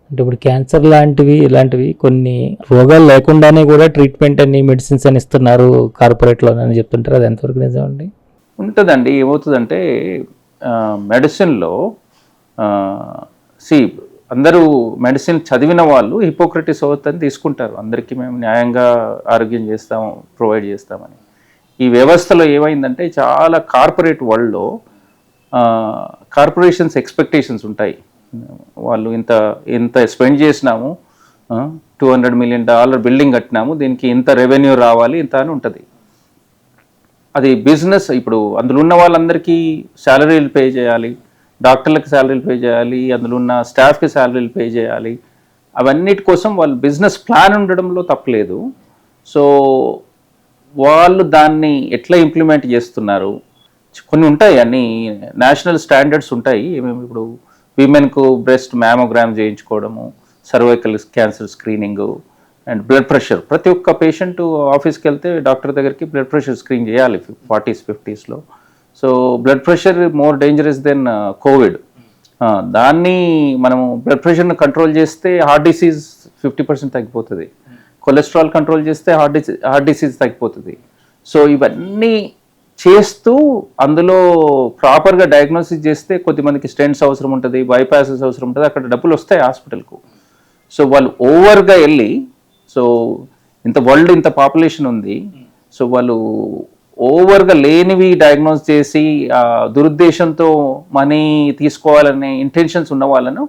అంటే ఇప్పుడు క్యాన్సర్ లాంటివి ఇలాంటివి కొన్ని రోగాలు లేకుండానే కూడా ట్రీట్మెంట్ అని మెడిసిన్స్ అని ఇస్తున్నారు కార్పొరేట్లో అని చెప్తుంటారు, అది ఎంతవరకు నిజం అండి? ఉంటుందండి. ఏమవుతుందంటే మెడిసిన్లో అందరూ మెడిసిన్ చదివిన వాళ్ళు హిపోక్రటిస్ ఓత్ అని తీసుకుంటారు. అందరికీ మేము న్యాయంగా ఆరోగ్యం చేస్తాము, ప్రొవైడ్ చేస్తామని. ఈ వ్యవస్థలో ఏమైందంటే చాలా కార్పొరేట్ వరల్డ్లో కార్పొరేషన్స్ ఎక్స్పెక్టేషన్స్ ఉంటాయి. వాళ్ళు ఇంత స్పెండ్ చేసినాము, $200 million బిల్డింగ్ కట్టినాము, దీనికి ఇంత రెవెన్యూ రావాలి, ఇంత అని ఉంటుంది. అది బిజినెస్. ఇప్పుడు అందులో ఉన్న వాళ్ళందరికీ శాలరీలు పే చేయాలి, డాక్టర్లకు శాలరీలు పే చేయాలి, అందులో ఉన్న స్టాఫ్కి శాలరీలు పే చేయాలి. అవన్నిటి కోసం వాళ్ళు బిజినెస్ ప్లాన్ ఉండడంలో తప్పలేదు. సో వాళ్ళు దాన్ని ఎట్లా ఇంప్లిమెంట్ చేస్తున్నారు, కొన్ని ఉంటాయి, అన్ని నేషనల్ స్టాండర్డ్స్ ఉంటాయి. ఇప్పుడు విమెన్కు బ్రెస్ట్ మ్యామోగ్రామ్ చేయించుకోవడము, cervical cancer screening and blood pressure. ప్రతి ఒక్క పేషెంట్ ఆఫీస్కి వెళ్తే డాక్టర్ దగ్గరికి బ్లడ్ ప్రెషర్ స్క్రీన్ చేయాలి 40s 50sలో. So blood pressure more dangerous than COVID. దాన్ని మనము బ్లడ్ ప్రెషర్ని కంట్రోల్ చేస్తే హార్ట్ డిసీజ్ 50% తగ్గిపోతుంది, కొలెస్ట్రాల్ కంట్రోల్ చేస్తే హార్ట్ డిసీజ్ తగ్గిపోతుంది. సో ఇవన్నీ చేస్తూ అందులో ప్రాపర్గా డయాగ్నోసిస్ చేస్తే కొద్దిమందికి స్టెంట్స్ అవసరం ఉంటుంది, బైపాసెస్ అవసరం ఉంటుంది, అక్కడ డబ్బులు వస్తాయి హాస్పిటల్కు. సో వాళ్ళు ఓవర్గా వెళ్ళి, సో వరల్డ్ ఇంత పాపులేషన్ ఉంది, సో వాళ్ళు ఓవర్గా లేనివి డయాగ్నోస్ చేసి దురుద్దేశంతో మనీ తీసుకోవాలనే ఇంటెన్షన్స్ ఉన్న వాళ్ళను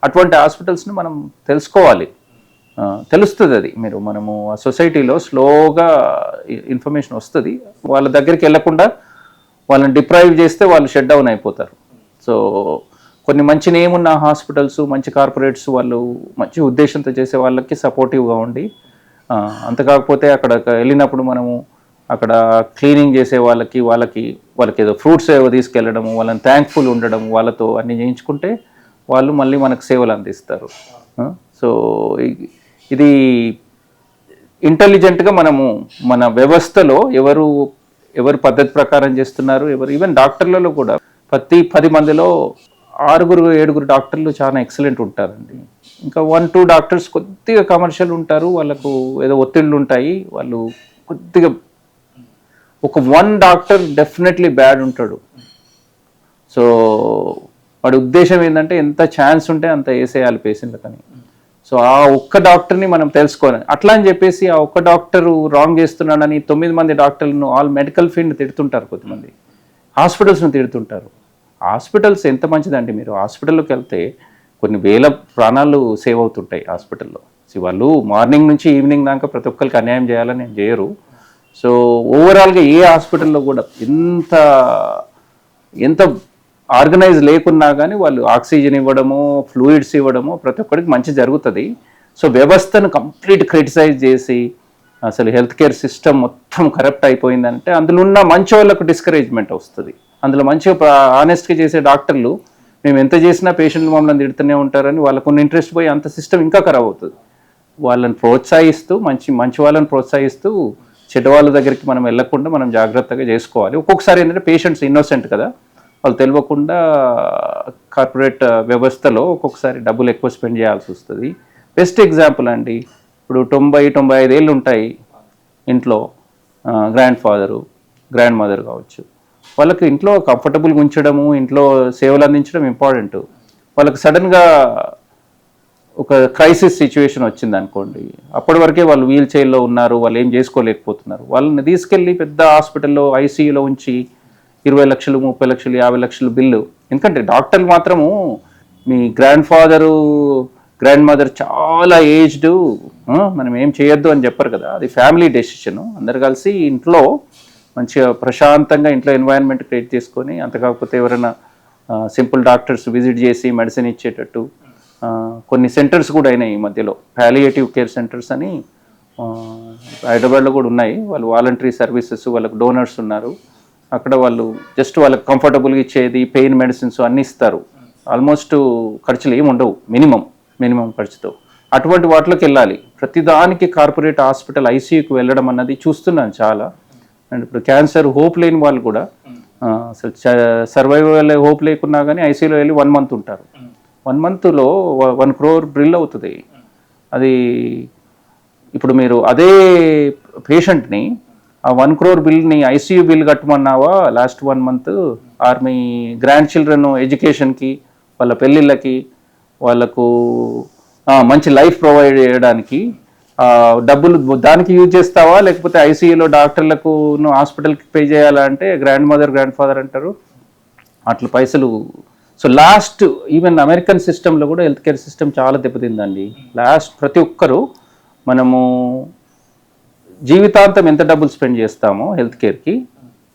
అటువంటి హాస్పిటల్స్ని మనం తెలుసుకోవాలి. తెలుస్తుంది అది. మనము ఆ సొసైటీలో స్లోగా ఇన్ఫర్మేషన్ వస్తుంది. వాళ్ళ దగ్గరికి వెళ్ళకుండా వాళ్ళని డిప్రైవ్ చేస్తే వాళ్ళు షట్ డౌన్ అయిపోతారు. సో కొన్ని మంచి నేమ్ ఉన్న హాస్పిటల్స్, మంచి కార్పొరేట్స్ వాళ్ళు మంచి ఉద్దేశంతో చేసే వాళ్ళకి సపోర్టివ్గా ఉండి, అంత కాకపోతే అక్కడ వెళ్ళినప్పుడు మనము అక్కడ క్లీనింగ్ చేసే వాళ్ళకి ఏదో ఫ్రూట్స్ ఏవో తీసుకెళ్ళడము, వాళ్ళని థ్యాంక్ఫుల్ ఉండడం, వాళ్ళతో అన్ని చేయించుకుంటే వాళ్ళు మళ్ళీ మనకు సేవలు అందిస్తారు. సో ఇది ఇంటెలిజెంట్గా మనము మన వ్యవస్థలో ఎవరు పద్ధతి ప్రకారం చేస్తున్నారు, ఈవెన్ డాక్టర్లలో కూడా ప్రతి 10 మందిలో 6-7 డాక్టర్లు చాలా ఎక్సలెంట్ ఉంటారండి. ఇంకా 1-2 డాక్టర్స్ కొద్దిగా కమర్షియల్ ఉంటారు, వాళ్ళకు ఏదో ఒత్తిళ్ళు ఉంటాయి, వాళ్ళు కొద్దిగా ఒక 1 డాక్టర్ డెఫినెట్లీ బ్యాడ్ ఉంటాడు. సో వాడి ఉద్దేశం ఏంటంటే ఎంత ఛాన్స్ ఉంటే అంత వేసేయాలి పేషెంట్లకని. సో ఆ ఒక్క డాక్టర్ని మనం తెలుసుకోవాలి. అట్లా అని చెప్పేసి ఆ ఒక్క డాక్టరు రాంగ్ చేస్తున్నాడని 9 మంది డాక్టర్లను ఆల్ మెడికల్ ఫీల్డ్ని తిడుతుంటారు, కొద్దిమంది హాస్పిటల్స్ని తిడుతుంటారు. హాస్పిటల్స్ ఎంత మంచిదండి, మీరు హాస్పిటల్లోకి వెళ్తే కొన్ని వేల ప్రాణాలు సేవ్ అవుతుంటాయి హాస్పిటల్లో. వాళ్ళు మార్నింగ్ నుంచి ఈవినింగ్ దాకా ప్రతి ఒక్కరికి అన్యాయం చేయాలని ఏం చేయరు. సో ఓవరాల్గా ఏ హాస్పిటల్లో కూడా ఎంత ఆర్గనైజ్ లేకున్నా కానీ వాళ్ళు ఆక్సిజన్ ఇవ్వడము, ఫ్లూయిడ్స్ ఇవ్వడము ప్రతి ఒక్కరికి మంచి జరుగుతుంది. సో వ్యవస్థను కంప్లీట్ క్రిటిసైజ్ చేసి అసలు హెల్త్ కేర్ సిస్టమ్ మొత్తం కరప్ట్ అయిపోయిందంటే అందులో ఉన్న మంచి వాళ్ళకు డిస్కరేజ్మెంట్ వస్తుంది. అందులో మంచిగా ఆనెస్ట్గా చేసే డాక్టర్లు మేము ఎంత చేసినా పేషెంట్లు మమ్మల్ని తిడుతూనే ఉంటారని వాళ్ళకు ఉన్న ఇంట్రెస్ట్ పోయి అంత సిస్టమ్ ఇంకా ఖరాబ్ అవుతుంది. వాళ్ళని ప్రోత్సహిస్తూ మంచి వాళ్ళని ప్రోత్సహిస్తూ చెడ్డ వాళ్ళ దగ్గరికి మనం వెళ్ళకుండా మనం జాగ్రత్తగా చేసుకోవాలి. ఒక్కొక్కసారి ఏంటంటే పేషెంట్స్ ఇన్నోసెంట్ కదా, వాళ్ళు తెలియకుండా కార్పొరేట్ వ్యవస్థలో ఒక్కొక్కసారి డబ్బులు ఎక్కువ స్పెండ్ చేయాల్సి వస్తుంది. బెస్ట్ ఎగ్జాంపుల్ అండి, ఇప్పుడు 90-95 ఏళ్ళు ఉంటాయి ఇంట్లో, గ్రాండ్ ఫాదరు, గ్రాండ్ మదర్ కావచ్చు, వాళ్ళకి ఇంట్లో కంఫర్టబుల్గా ఉంచడము, ఇంట్లో సేవలు అందించడం ఇంపార్టెంట్. వాళ్ళకి సడన్గా ఒక క్రైసిస్ సిచ్యువేషన్ వచ్చింది అనుకోండి, అప్పటి వరకే వాళ్ళు వీల్ చైర్లో ఉన్నారు, వాళ్ళు ఏం చేసుకోలేకపోతున్నారు, వాళ్ళని తీసుకెళ్ళి పెద్ద హాస్పిటల్లో ఐసీయూలో ఉంచి 20 లక్షలు 30 లక్షలు 50 లక్షలు బిల్లు. ఎందుకంటే డాక్టర్లు మాత్రము మీ గ్రాండ్ ఫాదరు గ్రాండ్ మదర్ చాలా ఏజ్డ్, మనం ఏం చేయొద్దు అని చెప్పరు కదా, అది ఫ్యామిలీ డెసిషను. అందరు కలిసి ఇంట్లో మంచిగా ప్రశాంతంగా ఇంట్లో ఎన్వైరన్మెంట్ క్రియేట్ చేసుకొని, అంత కాకపోతే ఎవరైనా సింపుల్ డాక్టర్స్ విజిట్ చేసి మెడిసిన్ ఇచ్చేటట్టు కొన్ని సెంటర్స్ కూడా అయినాయి ఈ మధ్యలో, పాలియేటివ్ కేర్ సెంటర్స్ అని హైదరాబాద్లో కూడా ఉన్నాయి. వాళ్ళు వాలంటరీ సర్వీసెస్, వాళ్ళకు డోనర్స్ ఉన్నారు, అక్కడ వాళ్ళు జస్ట్ వాళ్ళకి కంఫర్టబుల్గా ఇచ్చేది పెయిన్ మెడిసిన్స్ అన్నీ ఇస్తారు. ఆల్మోస్ట్ ఖర్చులు ఏమి ఉండవు, మినిమం ఖర్చుతో. అటువంటి వాటిలోకి వెళ్ళాలి. ప్రతిదానికి కార్పొరేట్ హాస్పిటల్ ఐసీయూకి వెళ్ళడం అన్నది చూస్తున్నాను చాలా. అండ్ ఇప్పుడు క్యాన్సర్ హోప్ లేని వాళ్ళు కూడా అసలు సర్వైవల్ హోప్ లేకున్నా కానీ ఐసీయూలో వెళ్ళి 1 month ఉంటారు. 1 monthలో 1 crore బిల్ అవుతుంది. అది ఇప్పుడు మీరు అదే పేషెంట్ని ఆ 1 crore బిల్ని ఐసీయూ బిల్ కట్టమన్నావా లాస్ట్ 1 month, ఆర్ మీ గ్రాండ్ చిల్డ్రన్ ఎడ్యుకేషన్కి, వాళ్ళ పెళ్ళిళ్ళకి, వాళ్ళకు మంచి లైఫ్ ప్రొవైడ్ చేయడానికి డబ్బులు దానికి యూజ్ చేస్తావా, లేకపోతే ఐసీయూలో డాక్టర్లకు హాస్పిటల్కి పే చేయాలంటే గ్రాండ్ మదర్ గ్రాండ్ ఫాదర్ అంటారు. అట్లా పైసలు. సో లాస్ట్ ఈవెన్ అమెరికన్ సిస్టంలో కూడా హెల్త్ కేర్ సిస్టమ్ చాలా దెబ్బతిందండి. లాస్ట్ ప్రతి ఒక్కరు మనము జీవితాంతం ఎంత డబ్బులు స్పెండ్ చేస్తామో హెల్త్ కేర్కి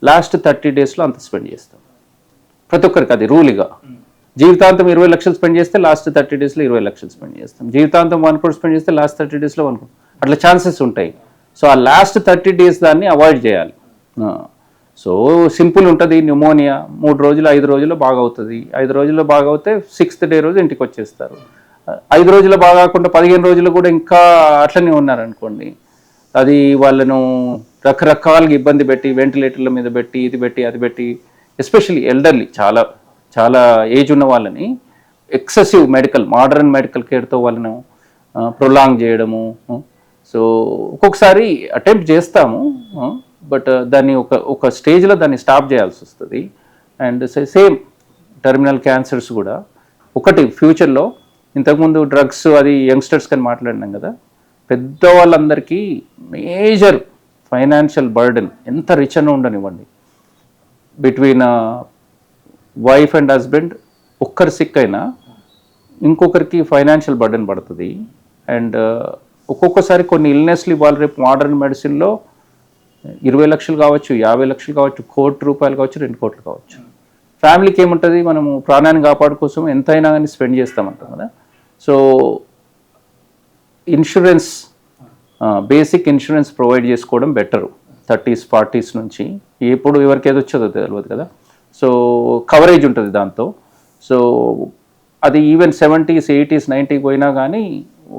లాస్ట్ 30 daysలో అంత స్పెండ్ చేస్తాం. ప్రతి ఒక్కరికి అది రూల్గా. జీవితాంతం 20 లక్షలు స్పెండ్ చేస్తే లాస్ట్ 30 daysలో 20 లక్షలు స్పెండ్ చేస్తాం. జీవితాంతం 1 crore స్పెండ్ చేస్తే లాస్ట్ 30 daysలో 1 crore. అట్లా ఛాన్సెస్ ఉంటాయి. సో ఆ లాస్ట్ 30 days దాన్ని అవాయిడ్ చేయాలి. సో సింపుల్ ఉంటుంది. న్యూమోనియా 3 రోజులు 5 రోజుల్లో బాగా అవుతుంది. 5 రోజుల్లో బాగా అవుతే 6th day రోజు ఇంటికి వచ్చేస్తారు. 5 రోజుల్లో బాగా కాకుండా 15 రోజులు కూడా ఇంకా అట్లనే ఉన్నారనుకోండి, అది వాళ్ళను రకరకాలుగా ఇబ్బంది పెట్టి వెంటిలేటర్ల మీద పెట్టి ఇది పెట్టి అది పెట్టి, ఎస్పెషల్లీ ఎల్డర్లీ చాలా ఏజ్ ఉన్న వాళ్ళని ఎక్సెసివ్ మోడర్న్ మెడికల్ కేర్తో వాళ్ళను ప్రొలాంగ్ చేయడము. సో ఒక్కొక్కసారి అటెంప్ట్ చేస్తాము, బట్ దాన్ని ఒక స్టేజ్లో దాన్ని స్టాప్ చేయాల్సి వస్తుంది. అండ్ సేమ్ టెర్మినల్ క్యాన్సర్స్ కూడా ఒకటి ఫ్యూచర్లో, ఇంతకుముందు డ్రగ్స్ అది యంగ్స్టర్స్ కానీ మాట్లాడినాం కదా, పెద్దవాళ్ళందరికీ మేజర్ ఫైనాన్షియల్ బర్డెన్, ఎంత రిచ్ అని ఉండనివ్వండి, బిట్వీన్ వైఫ్ అండ్ హస్బెండ్ ఒక్కరు సిక్ అయినా ఇంకొకరికి ఫైనాన్షియల్ బర్డెన్ పడుతుంది. అండ్ ఒక్కొక్కసారి కొన్ని ఇల్నెస్లు ఇవాళ రేపు మోడర్న్ మెడిసిన్లో 20 లక్షలు కావచ్చు, 50 లక్షలు కావచ్చు, ₹1 కోటి కావచ్చు, 2 కోట్లు కావచ్చు. ఫ్యామిలీకి ఏముంటుంది, మనము ప్రాణాన్ని కాపాడు కోసం ఎంతైనా కానీ స్పెండ్ చేస్తామంటాం కదా. So insurance, basic insurance provide చేసుకోవడం బెటరు. 30s 40s నుంచి ఎప్పుడు ఎవరికి ఏది వచ్చేదో తెలియదు కదా. సో కవరేజ్ ఉంటుంది దాంతో. సో అది ఈవెన్ 70s 80s 90s పోయినా కానీ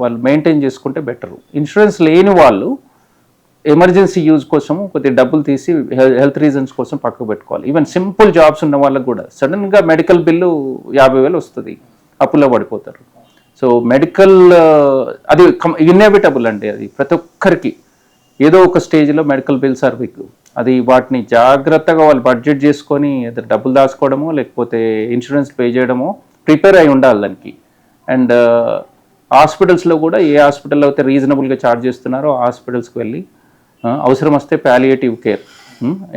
వాళ్ళు మెయింటైన్ చేసుకుంటే బెటరు. ఇన్సూరెన్స్ లేని వాళ్ళు ఎమర్జెన్సీ యూజ్ కోసం కొద్దిగా డబ్బులు తీసి హెల్త్ రీజన్స్ కోసం పక్కకు పెట్టుకోవాలి. ఈవెన్ సింపుల్ జాబ్స్ ఉన్న వాళ్ళకు కూడా సడన్గా మెడికల్ బిల్లు 50,000 వస్తుంది, అప్పుల్లో పడిపోతారు. సో మెడికల్ అది ఇన్ఎవిటబుల్ అండి. అది ప్రతి ఒక్కరికి ఏదో ఒక స్టేజ్లో మెడికల్ బిల్స్ ఆర్ బిగ్. అది వాటిని జాగ్రత్తగా వాళ్ళు బడ్జెట్ చేసుకొని డబ్బులు దాచుకోవడమో లేకపోతే ఇన్సూరెన్స్ పే చేయడమో ప్రిపేర్ అయి ఉండాలి దానికి. అండ్ హాస్పిటల్స్లో కూడా ఏ హాస్పిటల్లో అయితే రీజనబుల్గా ఛార్జ్ చేస్తున్నారో ఆ హాస్పిటల్స్కి వెళ్ళి అవసరం వస్తే palliative care,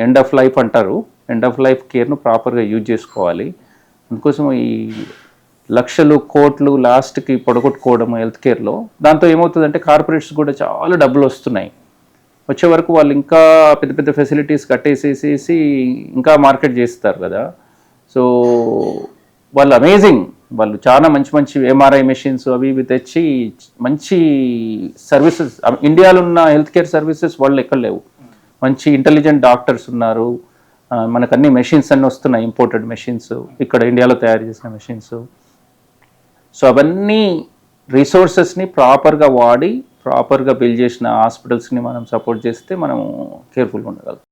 end of life అంటారు, ఎండ్ ఆఫ్ లైఫ్ కేర్ను ప్రాపర్గా యూజ్ చేసుకోవాలి. అందుకోసం ఈ లక్షలు కోట్లు లాస్ట్కి పొడగొట్టుకోవడం హెల్త్ కేర్లో, దాంతో ఏమవుతుందంటే కార్పొరేట్స్ కూడా చాలా డబ్బులు వస్తున్నాయి. వచ్చే వరకు వాళ్ళు ఇంకా పెద్ద పెద్ద ఫెసిలిటీస్ కట్టేసేసి ఇంకా మార్కెట్ చేస్తారు కదా. సో వాళ్ళు అమేజింగ్, వాళ్ళు చాలా మంచి మంచి ఎంఆర్ఐ మెషిన్స్ అవి ఇవి తెచ్చి మంచి సర్వీసెస్, ఇండియాలో ఉన్న హెల్త్ కేర్ సర్వీసెస్ వాళ్ళు ఎక్కడ లేవు. మంచి ఇంటెలిజెంట్ డాక్టర్స్ ఉన్నారు, మనకు అన్ని మెషిన్స్ అన్నీ వస్తున్నాయి, ఇంపోర్టెడ్ మెషిన్స్, ఇక్కడ ఇండియాలో తయారు చేసిన మెషిన్స్. సో అవన్నీ రిసోర్సెస్ని ప్రాపర్గా వాడి ప్రాపర్గా బిల్డ్ చేసిన హాస్పిటల్స్ని మనం సపోర్ట్ చేస్తే మనం కేర్ఫుల్గా ఉండగలం.